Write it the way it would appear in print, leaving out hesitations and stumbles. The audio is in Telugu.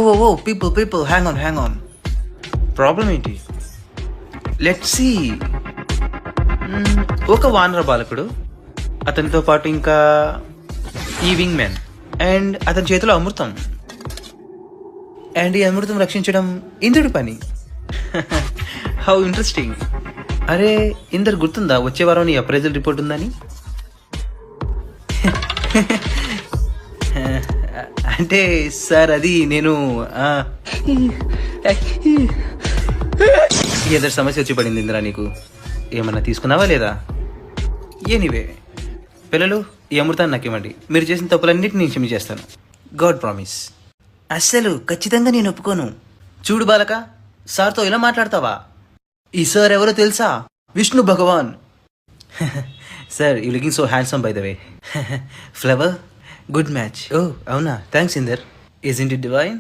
Oh people hang on problem ఏంటి? Let's see. ఒక వానర బాలకుడు, అతనితో పాటు ఇంకా ఈ వింగ్ మ్యాన్, అండ్ అతని చేతిలో అమృతం, అండ్ ఈ అమృతం రక్షించడం ఇంద్రుడి పని. How interesting. అరే ఇందర్, గుర్తుందా వచ్చే వారం నీ అప్రైజల్ రిపోర్ట్ ఉందని? అంటే సార్ అది నేను ఏదో సమస్య వచ్చి పడింది ఇందిరా నీకు. ఏమన్నా తీసుకున్నావా లేదా? ఎనీవే పిల్లలు, ఈ అమృతాన్ని నాకు ఇవ్వండి. మీరు చేసిన తప్పులన్నిటిని నేను క్షమి చేస్తాను. God promise. అస్సలు ఖచ్చితంగా నేను ఒప్పుకోను. చూడు బాలక, సార్తో ఇలా మాట్లాడతావా? ఈ సార్ ఎవరో తెలుసా? Vishnu Bhagwan. Sir you looking so handsome by the way. Flower, good match. ఓ అవునా, thanks Inder. Isn't it divine?